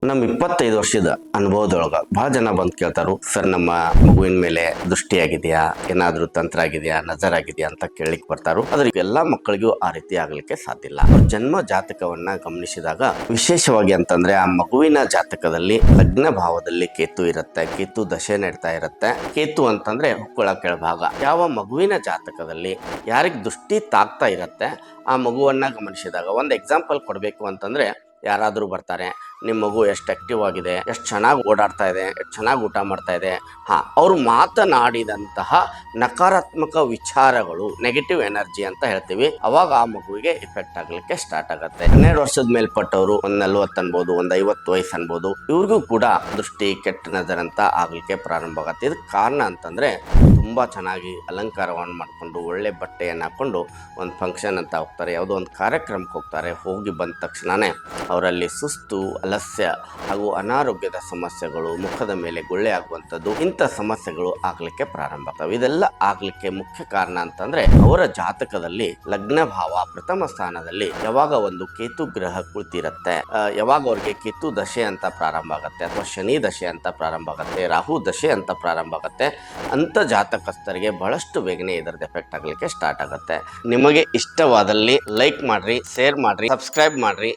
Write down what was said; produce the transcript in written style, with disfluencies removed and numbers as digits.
ನಮ್ಮ 25 ವರ್ಷದ ಅನುಭವದೊಳಗ ಬಹಳ ಜನ ಬಂದು ಕೇಳ್ತಾರು, ಸರ್ ನಮ್ಮ ಮಗುವಿನ ಮೇಲೆ ದೃಷ್ಟಿಯಾಗಿದೆಯಾ, ಏನಾದ್ರೂ ತಂತ್ರ ಆಗಿದೆಯಾ, ನಜರ್ ಆಗಿದೆಯಾ ಅಂತ ಕೇಳಲಿಕ್ಕೆ ಬರ್ತಾರು. ಆದ್ರೆ ಎಲ್ಲಾ ಮಕ್ಕಳಿಗೂ ಆ ರೀತಿ ಆಗ್ಲಿಕ್ಕೆ ಸಾಧ್ಯ ಇಲ್ಲ. ಜನ್ಮ ಜಾತಕವನ್ನ ಗಮನಿಸಿದಾಗ ವಿಶೇಷವಾಗಿ ಅಂತಂದ್ರೆ ಆ ಮಗುವಿನ ಜಾತಕದಲ್ಲಿ ಲಗ್ನ ಭಾವದಲ್ಲಿ ಕೇತು ಇರುತ್ತೆ, ಕೇತು ದಶೆ ನಡೀತಾ ಇರುತ್ತೆ. ಕೇತು ಅಂತಂದ್ರೆ ಹುಕ್ಕುಳ ಕೆಳಭಾಗ. ಯಾವ ಮಗುವಿನ ಜಾತಕದಲ್ಲಿ ಯಾರಿಗೆ ದೃಷ್ಟಿ ತಾಕ್ತಾ ಇರುತ್ತೆ ಆ ಮಗುವನ್ನ ಗಮನಿಸಿದಾಗ, ಒಂದು ಎಕ್ಸಾಂಪಲ್ ಕೊಡಬೇಕು ಅಂತಂದ್ರೆ, ಯಾರಾದರೂ ಬರ್ತಾರೆ, ನಿಮ್ಮ ಮಗು ಎಷ್ಟು ಆಕ್ಟಿವ್ ಆಗಿದೆ, ಎಷ್ಟು ಚೆನ್ನಾಗಿ ಓಡಾಡ್ತಾ ಇದೆ, ಎಷ್ಟು ಚೆನ್ನಾಗಿ ಊಟ ಮಾಡ್ತಾ ಇದೆ, ಅವರು ಮಾತನಾಡಿದಂತಹ ನಕಾರಾತ್ಮಕ ವಿಚಾರಗಳು, ನೆಗೆಟಿವ್ ಎನರ್ಜಿ ಅಂತ ಹೇಳ್ತೀವಿ, ಅವಾಗ ಆ ಮಗುವಿಗೆ ಇಫೆಕ್ಟ್ ಆಗ್ಲಿಕ್ಕೆ ಸ್ಟಾರ್ಟ್ ಆಗುತ್ತೆ. 12 ವರ್ಷದ ಮೇಲ್ಪಟ್ಟವರು, ಒಂದು 40 ಅನ್ಬೋದು, ಒಂದು 50 ವಯಸ್ಸು ಅನ್ಬೋದು, ಇವ್ರಿಗೂ ಕೂಡ ದೃಷ್ಟಿ ಕೆಟ್ಟ ನಜರ್ ಅಂತ ಆಗ್ಲಿಕ್ಕೆ ಪ್ರಾರಂಭ ಆಗುತ್ತೆ. ಇದಕ್ಕೆ ಕಾರಣ ಅಂತಂದ್ರೆ, ತುಂಬಾ ಚೆನ್ನಾಗಿ ಅಲಂಕಾರವನ್ನು ಮಾಡಿಕೊಂಡು ಒಳ್ಳೆ ಬಟ್ಟೆಯನ್ನು ಹಾಕೊಂಡು ಒಂದು ಫಂಕ್ಷನ್ ಅಂತ ಹೋಗ್ತಾರೆ, ಯಾವುದೋ ಒಂದು ಕಾರ್ಯಕ್ರಮಕ್ಕೆ ಹೋಗ್ತಾರೆ. ಹೋಗಿ ಬಂದ ತಕ್ಷಣನೇ ಅವರಲ್ಲಿ ಸುಸ್ತು, ಆಲಸ್ಯ ಹಾಗೂ ಅನಾರೋಗ್ಯದ ಸಮಸ್ಯೆಗಳು, ಮುಖದ ಮೇಲೆ ಗುಳ್ಳೆ ಆಗುವಂಥದ್ದು, ಇಂಥ ಸಮಸ್ಯೆಗಳು ಆಗ್ಲಿಕ್ಕೆ ಪ್ರಾರಂಭ ಆಗ್ತವೆ. ಇದೆಲ್ಲ ಆಗ್ಲಿಕ್ಕೆ ಮುಖ್ಯ ಕಾರಣ ಅಂತಂದ್ರೆ, ಅವರ ಜಾತಕದಲ್ಲಿ ಲಗ್ನ ಭಾವ ಪ್ರಥಮ ಸ್ಥಾನದಲ್ಲಿ ಯಾವಾಗ ಒಂದು ಕೇತು ಗ್ರಹ ಕುಳಿತಿರುತ್ತೆ, ಯಾವಾಗ ಅವ್ರಿಗೆ ಕೇತು ದಶೆ ಅಂತ ಪ್ರಾರಂಭ ಆಗುತ್ತೆ, ಅಥವಾ ಶನಿ ದಶೆ ಅಂತ ಪ್ರಾರಂಭ ಆಗುತ್ತೆ, ರಾಹು ದಶೆ ಅಂತ ಪ್ರಾರಂಭ ಆಗುತ್ತೆ, ಅಂತ ಜಾತಕಸ್ಥರಿಗೆ ಬಹಳಷ್ಟು ಬೇಗನೆ ಇದರದ ಎಫೆಕ್ಟ್ ಆಗ್ಲಿಕ್ಕೆ ಸ್ಟಾರ್ಟ್ ಆಗುತ್ತೆ. ನಿಮಗೆ ಇಷ್ಟವಾದಲ್ಲಿ ಲೈಕ್ ಮಾಡ್ರಿ, ಶೇರ್ ಮಾಡ್ರಿ, ಸಬ್ಸ್ಕ್ರೈಬ್ ಮಾಡ್ರಿ.